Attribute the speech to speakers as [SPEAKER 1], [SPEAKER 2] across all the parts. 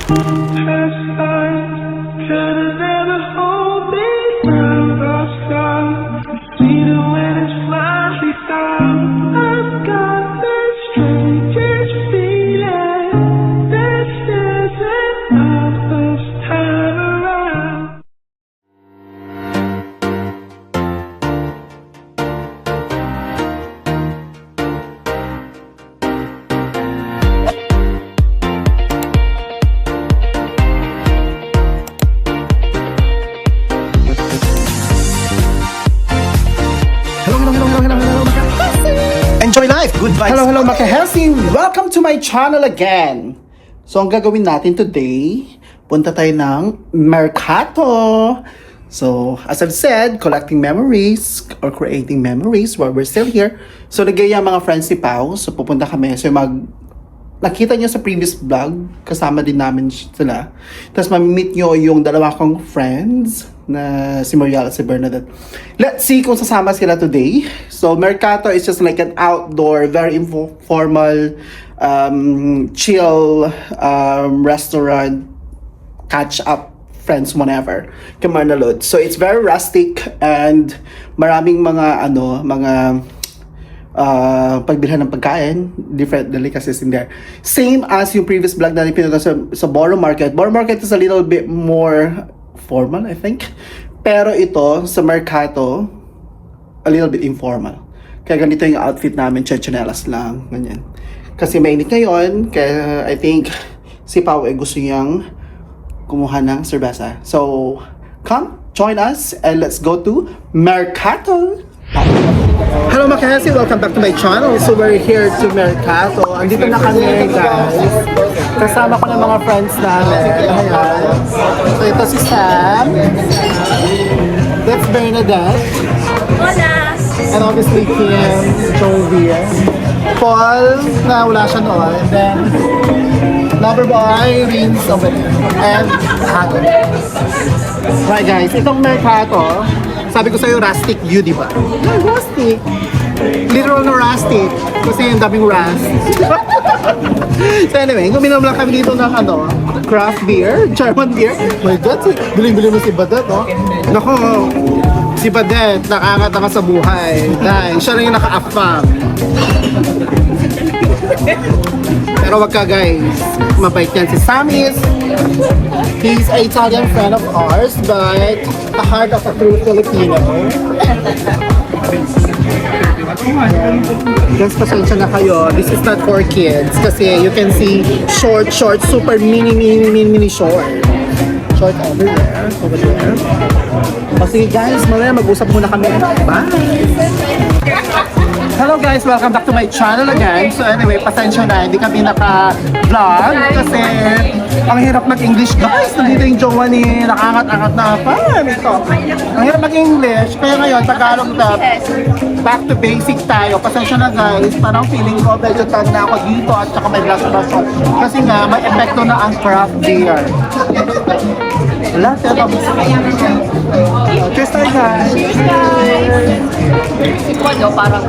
[SPEAKER 1] Could've never hold me round the sun. Sweeter when it's flying down. I've got this strangest feeling. This isn't my first time around.
[SPEAKER 2] Enjoy life! Good vibes!
[SPEAKER 3] Hello Makahesi! Welcome to my channel again! So ang gagawin natin today, punta tayo ng Mercato. So as I've said, collecting memories or creating memories while we're still here. So nagaya mga friends ni Pao. So pupunta kami. So nakita nyo sa previous vlog, kasama din namin sila. Tapos mamimit nyo yung dalawa kong friends na si Mariel at si Bernadette. Let's see kung sasama sila today. So Mercato is just like an outdoor, very informal, chill restaurant, catch up friends whenever. Kamarnalod. So it's very rustic and maraming mga pagbilhan ng pagkain, different delicacies in there. Same as yung previous vlog natin pinunta sa Borough Market. Borough Market is a little bit more formal, I think. Pero ito, sa Mercato, a little bit informal. Kaya ganito yung outfit namin, chinelas lang, ganyan. Kasi mainit ngayon, kaya I think si Pao ay gusto niyang kumuha ng serbesa. So, come, join us, and let's go to Mercato! Hello Makahesi, welcome back to my channel. So we're here to Mercato. Andito na kami guys. Kasama ko ng mga friends namin. Ayan. So ito si Sam. That's Bernadette.
[SPEAKER 4] Hola!
[SPEAKER 3] And obviously Kim, Jovi, Paul, na wala siya noon. And then Loverboy, Rins, over there. And Hago. Right guys, itong Mercato, sabi ko sa'yo, rustic view, di ba? Rustic. Literal na rustic. Kasi yung daming rust. So anyway, guminom lang kami dito ng craft beer, German beer. My God, biling-biling mo si Badet, oh. Nako, si Badet, nakakatanga sa buhay. Dahil siya lang yung naka-affam. Pero wag ka guys, mabait yan si Samis. He's an Italian friend of ours, but the heart of a true Filipino. Just pasensya na kayo, this is not for kids kasi you can see short, super mini short. Short over there. O sige guys, mamaya mag-usap muna kami. Bye! Hello guys, welcome back to my channel again. So anyway, pasensya na, hindi kami naka-vlog kasi ang hirap mag-English guys. Nandito yung jowa ni nakangat-angat na ito. Ang hirap mag-English, kaya ngayon Tagalog na. Back to basic tayo. Pasensya na guys, parang feeling ko medyo tag na ako dito at saka may blush kasi nga may epekto na ang craft beer. Wala, pero cheers tayo guys!
[SPEAKER 4] Si Polo parang,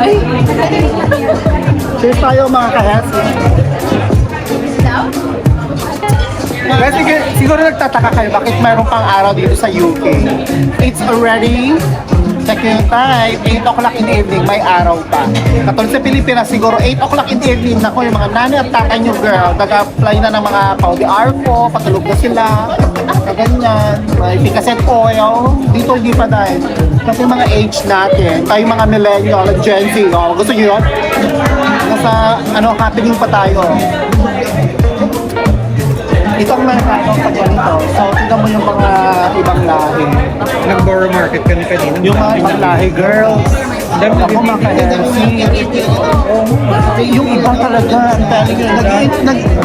[SPEAKER 4] ay!
[SPEAKER 3] Cheers tayo mga kahesi! Guys, siguro nagtataka kayo bakit mayroon pang araw dito sa UK. It's already second time, 8 o'clock in the evening, may araw pa. Katulad sa Pilipinas, siguro 8 o'clock in the evening, nako yung mga nanay at tatay nyo girl, nag-apply na ng mga Paudi Arco, patulog na sila, kaganyan, may picaset oil, dito hindi pa dahil. Kasi mga age natin, tayo mga millennial, Gen Z, oh, gusto nyo yun? Nasa, happening pa tayo. Itong Mercato pag ganito, so tignan mo yung mga ibang lahi.
[SPEAKER 2] Nag-Borough Market kami kanina.
[SPEAKER 3] Yung mga ibang lahi, girls. Ako maka-MC. Yung iba talaga, ang telling you,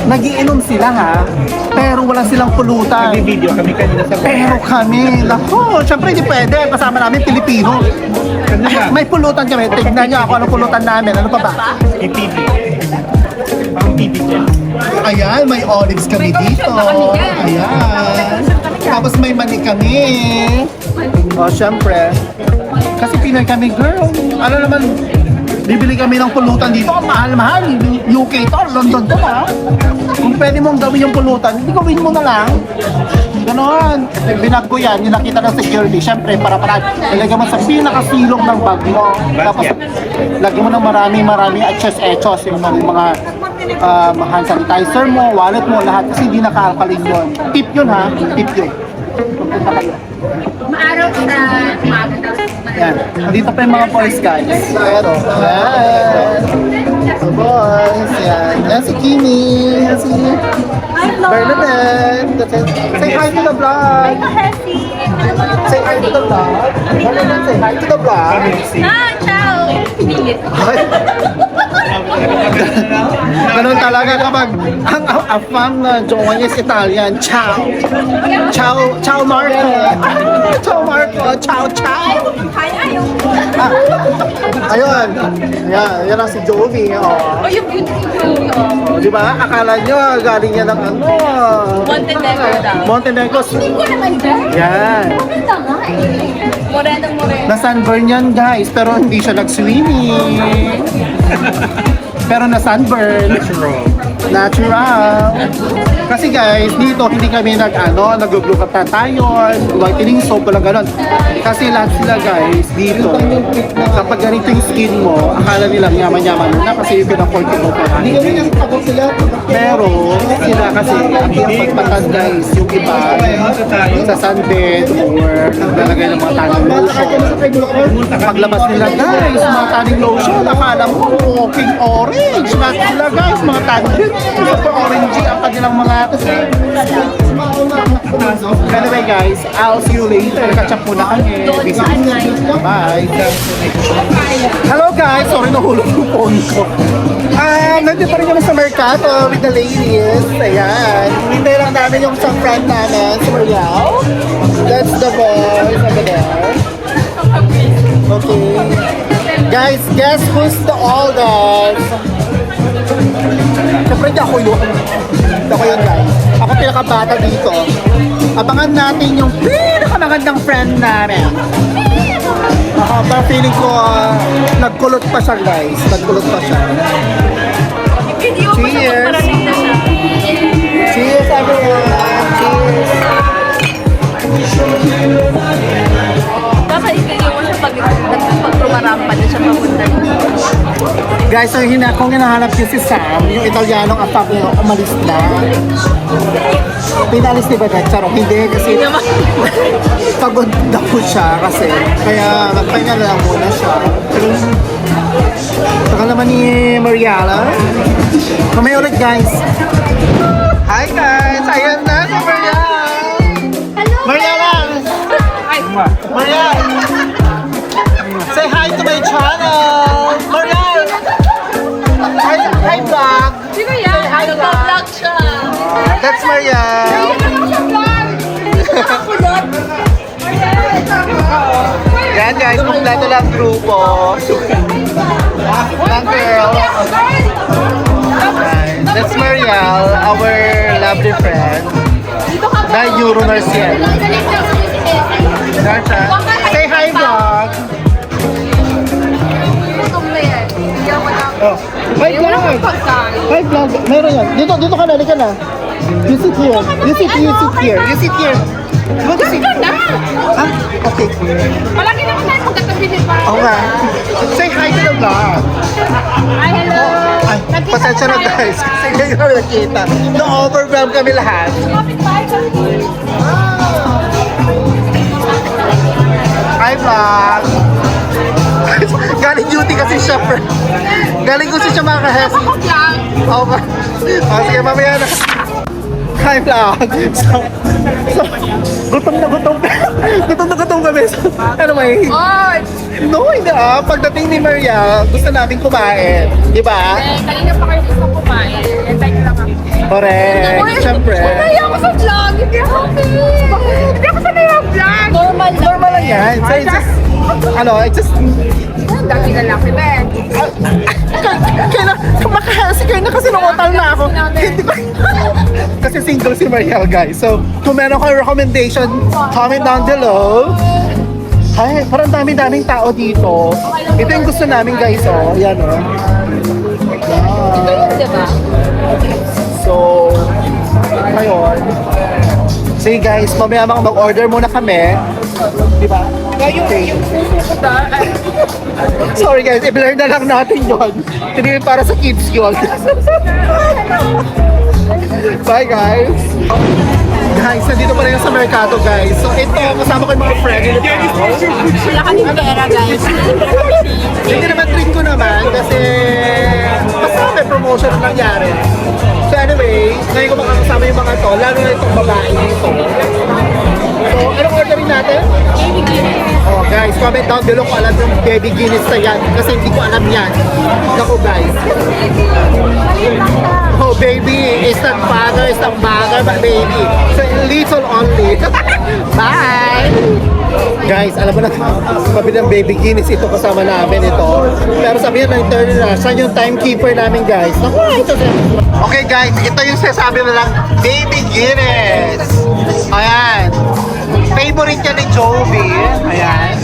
[SPEAKER 3] nagiinom sila ha, pero wala silang pulutan.
[SPEAKER 2] Nag-video kami kanina sa
[SPEAKER 3] Pero kami, nako, syempre hindi pwede, kasama namin Pilipino. May pulutan kami, tignan nyo ako anong pulutan namin, ano pa ba?
[SPEAKER 2] TV. Pang TV dyan.
[SPEAKER 3] Ayan, may olives kami dito. Ayan. Tapos may mani kami. O, syempre. Kasi Pinoy kami, girl. Ano naman, bibili kami ng pulutan dito. Ang mahal-mahal. UK to, London to ha. Kung pwede mong gawin yung pulutan, hindi gawin mo na lang. Ganon. Binag ko yan, yung nakita ng security. Siyempre, para ilagay mo sa pinakasilong ng bag mo. Tapos, lagyan mo ng marami etchos. Yung mga hand sanitizer mo, wallet mo, lahat. Kasi hindi nakakaling yun. Tip yun ha, tip yun. Pupunta kayo.
[SPEAKER 4] Maaraw na umaga daw.
[SPEAKER 3] Yan. Dito pa yung mga boys guys. Pero, yan. So boys, yan. Yan si Kimi. Yan si Bernadette. That's it. Say hi to the vlog. Say hi to the vlog. Bernadette, say hi to the vlog.
[SPEAKER 4] Ah, ciao! Pilit.
[SPEAKER 3] Ganun talaga kapag ang fan na jowa niya is Italian. Ciao. Ciao Marco. Ciao Marco. Ciao. Ah, ayun. Yan ang si Jovi. Oh.
[SPEAKER 4] Oh, yung beautiful yun.
[SPEAKER 3] Di ba? Akala nyo galing yan ng ano.
[SPEAKER 4] Montenegro daw.
[SPEAKER 3] Montenegro.
[SPEAKER 4] Hindi ko naman dyan.
[SPEAKER 3] Yan.
[SPEAKER 4] Maganda nga eh. Moreno.
[SPEAKER 3] Na sunburn yan guys, pero hindi siya nag-swimming. Pero na sunburn. Natural. Kasi guys, dito hindi kami nag-blue up na tayo, whitening soap, walang ganon. Kasi lahat sila guys, dito, kapag ganito yung skin mo, akala nilang yaman-yaman na kasi yung pinaport ko pa. Hindi kami nang tapos sila. Pero, sila kasi, ang pagpatad guys, yung iba, sa sunbed or naglalagay ng mga tanning lotion. Paglabas nila guys, mga tanning lotion, akala mo, king orange. Lahat sila guys, mga tanning super orangey ang kanilang mga anyway guys, I'll see you later. Catch up muna kami. Bye. Hello guys, sorry nahulog yung phone ko. Nandito pa rin kami sa Mercato with the ladies. Ayan. Hintay lang namin yung isang friend namin, si Mariel. That's the boys over there. Okay. Guys, guess who's the oldest? Siyempre hindi ako yun. Hindi ako yun guys. Ako pinakabata dito. Abangan natin yung pinakamagandang friend namin. Pero feeling ko nagkulot pa siya guys. Nagkulot pa siya.
[SPEAKER 4] Video ko siya
[SPEAKER 3] Cheers.
[SPEAKER 4] magparating na siya.
[SPEAKER 3] Cheers everyone! Cheers!
[SPEAKER 4] Dapat i-video mo siya pag rumarampa na siya papunta niya.
[SPEAKER 3] Guys, so kung hinahanap niyo si Sam, yung Italianong afab niya, umalis na. Pinalis ni Badat, charong hindi kasi pagod na po siya kasi kaya magpahinga na lang muna siya. Saka naman ni Mariala. Kamay ulit guys. Hi guys! Ayan na si Mariala!
[SPEAKER 4] Hello!
[SPEAKER 3] Mariala! Mariala! Say hi to my channel! Mariala! Hi vlog!
[SPEAKER 4] Sino yan? Nag-vlog siya.
[SPEAKER 3] That's Mariel! Yan guys, kompleto lang grupo. Lang girl. That's Mariel, our lovely friend. Na Euro nurse yan. Gotcha. Say hi vlog! Oh. Hi vlog! Hi vlog! Meron yan. Dito ka na, halika na. You sit here. You sit here. You want to sit? Ah, okay.
[SPEAKER 4] Palagi naman tayo magkatabi din pa.
[SPEAKER 3] Oo nga. Say hi to the vlog.
[SPEAKER 4] Hi, hello.
[SPEAKER 3] Ay, pasensya na guys. Kasi ngayon kami nakita. Na-overwhelm kami lahat. Hi vlog! Galing duty kasi siya, friend. Galing ko siya mga kahesi. Oo ba? Sige, mamaya na. Hi vlog! So, gutom na gutom kami. So, ano may? No, hindi ah. Pagdating ni Maria, gusto namin kumain. Di ba?
[SPEAKER 4] Kanina pa kayo gusto kumain. Hintay ko lang ako.
[SPEAKER 3] Correct. Siyempre.
[SPEAKER 4] Sanay ako sa vlog. Hindi ako Hindi ako sanay ang vlog.
[SPEAKER 3] Normal lang yan. So, it's just, it's just,
[SPEAKER 4] Dami na lang, Ben.
[SPEAKER 3] kaya na kasi nangutal na ako. Hindi ko, kasi single si Mariel guys. So, kung meron kayong recommendation, comment down below. Ay, parang dami-daming tao dito. Ito yung gusto namin guys, oh. Yan, oh.
[SPEAKER 4] Ito yun, di ba?
[SPEAKER 3] So, ngayon. Sige guys, mamaya mag-order muna kami. Di ba? Okay. Sorry guys, i-blur na lang natin yon. Hindi para sa kids yun. Bye guys! Guys, nandito pa rin sa Mercado guys. So ito, kasama ko yung mga friend.
[SPEAKER 4] Wala kaming pera, guys.
[SPEAKER 3] Hindi naman treat ko naman kasi basta may promotion na nangyari. So anyway, ngayon ko makakasama yung mga to, lalo na itong babae dito. So, anong ordering natin? Oh guys, comment down below kung alam yung baby Guinness na yan kasi hindi ko alam yan. Naku guys. Oh baby, it's not father, it's not mother, but baby. So little only. Bye! Guys, alam mo na, sabi ng baby Guinness, ito kasama namin ito. Pero sabi ng turn na, saan yung timekeeper namin guys? Naku, ito siya. Okay guys, ito yung sasabi na lang, baby Guinness. Ayan. Favorite niya ni Jovi. Ayan.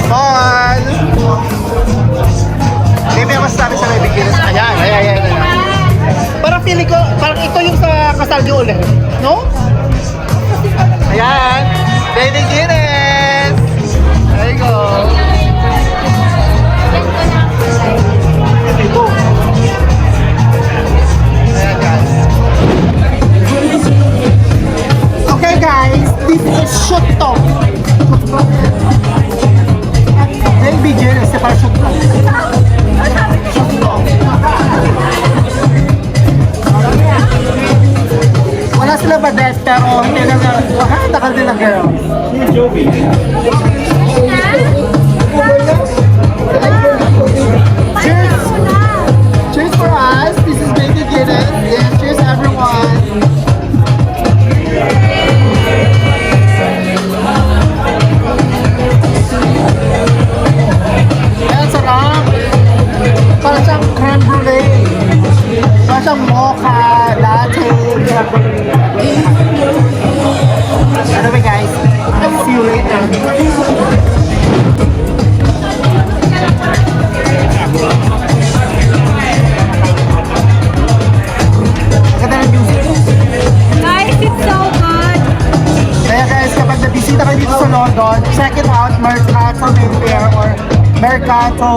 [SPEAKER 3] Small. Baby, ang masasabi sa baby Guinness. Ayan. Parang feeling ko, parang ito yung sa kasal niyo ulit. No? Ayan. Baby Guinness. There you go. Ayan guys. Okay guys, this is Shotto. Baby Guinness, para Shotto. Shotto. Wala sila badet, pero hindi lang takal din ang girl. Cheers! Cheers for us! This is Baby Guinness. Yes, cheers everyone! Ayan, sarap! Parang siyang creme brulee. Parang siyang mocha, latte. Anyway guys, I'll see you later. Maganda ng music.
[SPEAKER 4] Guys, it's so good.
[SPEAKER 3] Kaya guys, kapag nabisita kayo dito sa London, check it out, Mercato Mayfair or Mercato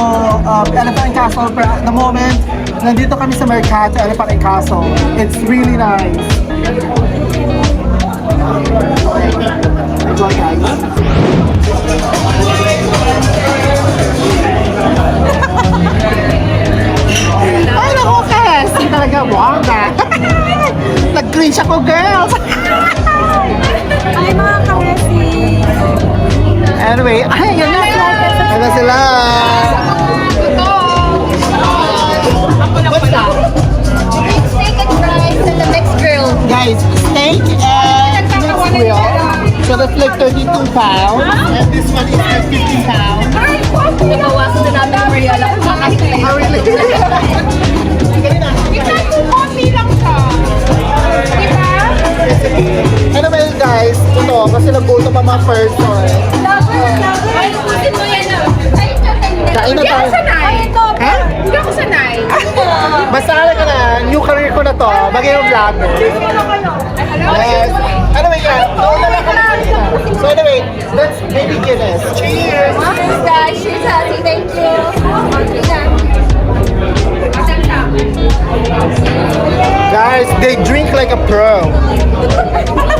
[SPEAKER 3] Elephant and Castle. But at the moment, nandito kami sa Mercato Elephant and Castle. It's really nice. Enjoy guys. Ay, naku, kasi talaga, bongga. Nag-cringe ako, girls.
[SPEAKER 4] Ay, mga kawesi.
[SPEAKER 3] Anyway, ay, yun na. Ano sila? What's that?
[SPEAKER 4] Steak and fries and the mixed grill.
[SPEAKER 3] Guys, steak and mixed grill. So that's like 32 pounds. And this one is like 15 pounds.
[SPEAKER 4] Nabawasan na namin yung Mariela kung makakita na
[SPEAKER 3] Oh, really? Anyway guys, ito, kasi nagbuto pa mga person.
[SPEAKER 4] Ay, pusin mo yan ah.
[SPEAKER 3] Kain na
[SPEAKER 4] Hindi ako
[SPEAKER 3] tayo.
[SPEAKER 4] sanay.
[SPEAKER 3] Ha?
[SPEAKER 4] Hindi ako sanay.
[SPEAKER 3] Basta alam ka na, new career ko na to, bagay yung vlogger. Yes. Anyway guys, nauna lang kami kanina. So anyway, let's baby Guinness. Cheers!
[SPEAKER 4] Guys, she's happy. Thank you.
[SPEAKER 3] Guys, they drink like a pro.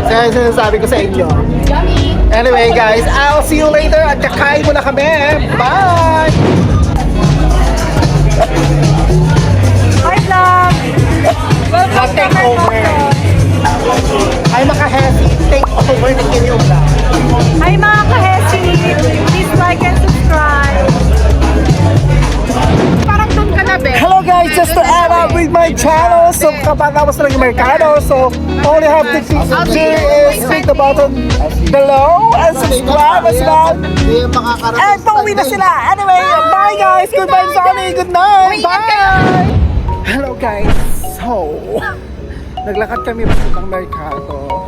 [SPEAKER 3] Kaya sinasabi ko sa inyo.
[SPEAKER 4] Yummy.
[SPEAKER 3] Anyway guys, I'll see you later at kakain muna kami. Bye!
[SPEAKER 4] Hi, vlog.
[SPEAKER 3] Not take over. Ay maka-heavy, take over na kinyo vlog.
[SPEAKER 4] Hi, mga kahesi. Please like and subscribe. Parang doon ka na, be.
[SPEAKER 3] Hello guys, just to add up with my channel. So kapag tapos lang yung Mercado, so all you have to do is click the button below and subscribe as well. And pauwi na sila. Anyway, bye guys. Goodbye Sonny. Good night. Bye. Hello guys. So, naglakad kami ng Mercado.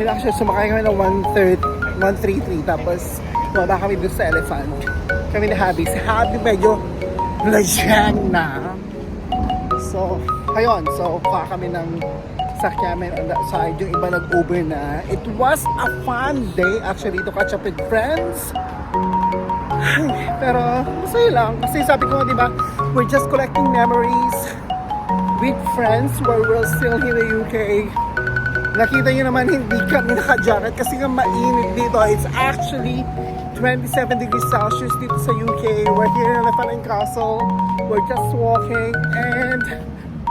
[SPEAKER 3] Actually, sumakay kami ng 1:30 133. Tapos, bumaba kami doon sa Elephant. Kami ni Habi. Si Habi medyo lasyang na. So, ayun. So, kuha kami ng sakyamin on that side. Yung iba nag-Uber na. It was a fun day actually to catch up with friends. Pero, masaya lang. Kasi sabi ko, di ba, we're just collecting memories with friends while we're still here in the UK. Nakita nyo naman, hindi kami naka-jacket kasi nga mainit dito. It's actually 27 degrees Celsius dito sa UK. We're here in Elephant and Castle. We're just walking and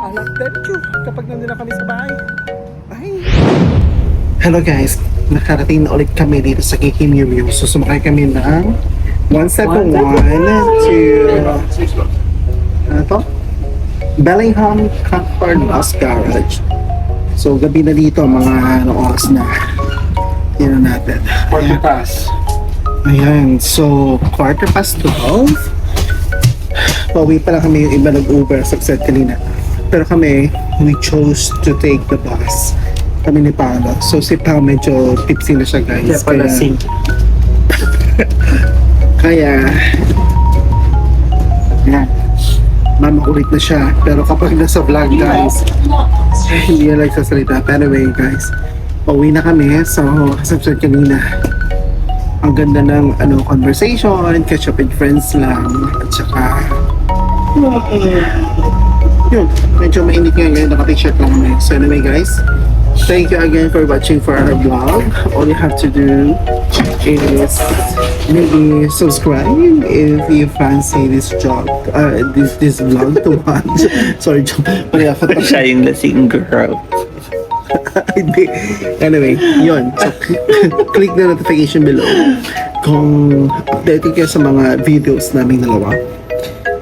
[SPEAKER 3] I'll update you kapag nandun na kami sa bahay. Bye! Hello guys! Nakarating na ulit kami dito sa Kikimiu. So sumakay kami ng 171 to ano to? Bellingham Concord Bus Garage. So gabi na dito, mga oras na. Tingnan natin.
[SPEAKER 2] Quarter past.
[SPEAKER 3] Ayan, so quarter past 12. Pauwi pa lang kami, yung iba nag-Uber sa set kanina. Pero kami, we chose to take the bus. Kami ni Paolo. So si Pao medyo tipsy na siya guys. Kaya yan. Mamakulit na siya. Pero kapag nasa vlog guys, hindi na nagsasalita. Pero anyway guys, pauwi na kami. So, kasabsad kanina. Ang ganda ng conversation, catch up with friends lang. At saka, yun, medyo mainit ngayon. Naka-t-shirt lang kami. So anyway guys, thank you again for watching for our vlog. All you have to do is maybe subscribe if you fancy this job, this vlog to watch. Sorry,
[SPEAKER 2] Siya yung lasing girl.
[SPEAKER 3] Hindi. Anyway, yun. So, click the notification below kung updated kayo sa mga videos namin dalawa.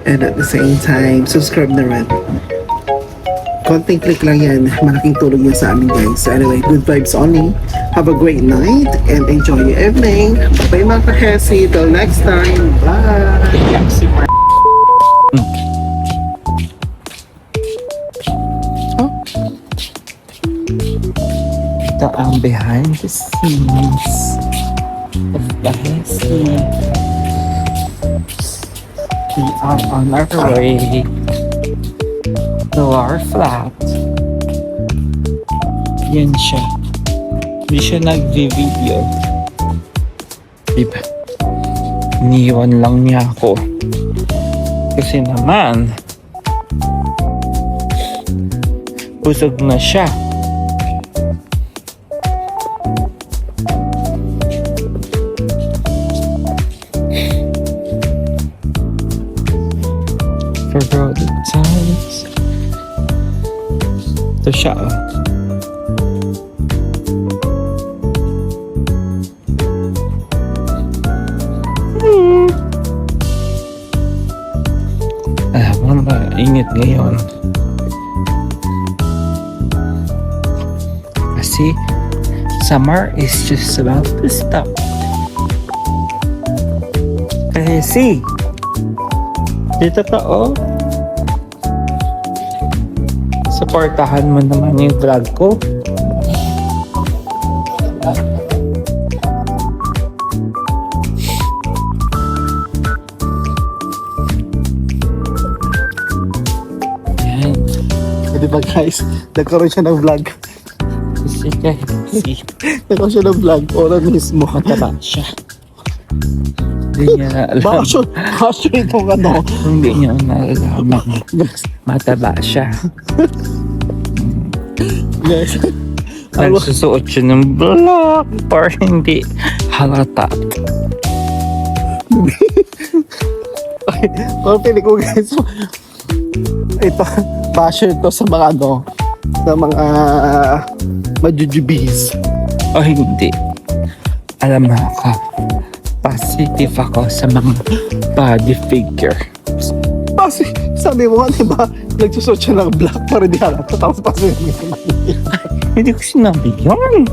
[SPEAKER 3] And at the same time, subscribe na rin. Konting click lang yan. Malaking tulong yan sa amin guys. So anyway, good vibes only. Have a great night and enjoy your evening. Bye mga kahesi. Till next time. Bye!
[SPEAKER 2] Ito ang behind the scenes of the Hesi. We are on our way to our flat. Yan siya. Hindi siya nag-video. Diba? Iniwan lang niya ako. Kasi naman, busog na siya. For all the times. Ito siya, oh. Alam mo, mainit ngayon. Kasi summer is just about to stop. Kasi dito ka, oh. Supportahan mo naman yung vlog ko.
[SPEAKER 3] Yan. Di ba guys, nagkaroon siya ng vlog.
[SPEAKER 2] Kasi
[SPEAKER 3] Nagkaroon siya ng vlog. Oras mismo.
[SPEAKER 2] mataba siya. Hindi niya na alam.
[SPEAKER 3] Bakit itong ano?
[SPEAKER 2] Hindi niya nalalaman. Mataba siya.
[SPEAKER 3] Guys.
[SPEAKER 2] Nagsusuot siya ng black para hindi halata.
[SPEAKER 3] Kung pili ko guys, ito, basher to sa mga ano, sa mga majujubis.
[SPEAKER 2] O hindi. Alam mo ako, positive ako sa mga body figure.
[SPEAKER 3] Kasi sabi mo nga, diba, nagsusot siya ng black para di halata. Tapos pasok yung
[SPEAKER 2] Hindi ko sinabi yun.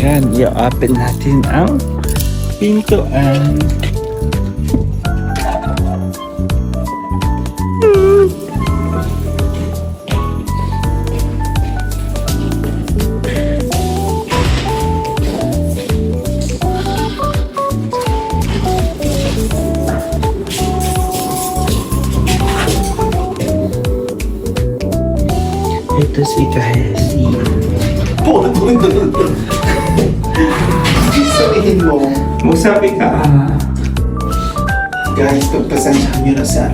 [SPEAKER 2] Yan, i-open natin ang pintuan. Ito si Kahesi.
[SPEAKER 3] Sabihin mo,
[SPEAKER 2] Magsabi ka,
[SPEAKER 3] guys, pagpasensyahan nyo na sa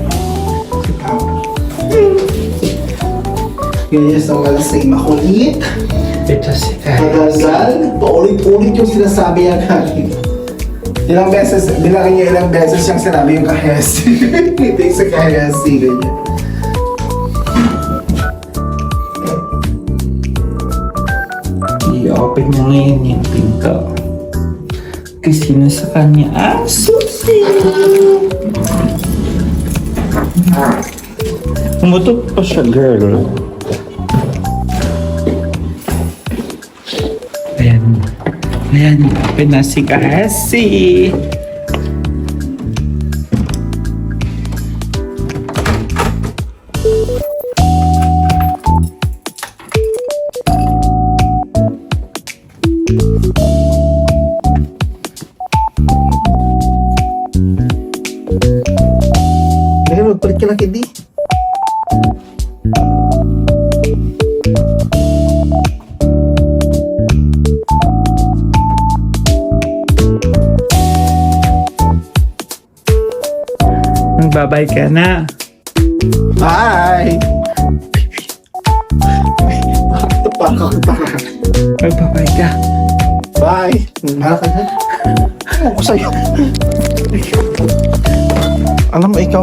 [SPEAKER 3] si Pao. Ganyan sa mga lasing makulit.
[SPEAKER 2] ito si Kahesi.
[SPEAKER 3] Magagal, paulit-ulit yung sinasabi yan natin. Ilang beses, bilangin niya ilang beses siyang sinabi yung kahesi. Ito yung sa kahesi, ganyan.
[SPEAKER 2] I-open niya ngayon yung pinto. Kasi nasa kanya, susi! Umutot pa siya, girl. Ayan. Ayan, open na si Kahesi.
[SPEAKER 3] Dahil magpalit ka lang, Kidi.
[SPEAKER 2] Magbabay ka na.
[SPEAKER 3] Bye! Ito pa ako.
[SPEAKER 2] Magbabay ka.
[SPEAKER 3] Bye! Mahal ka na. Ako sa'yo. Alam mo, ikaw,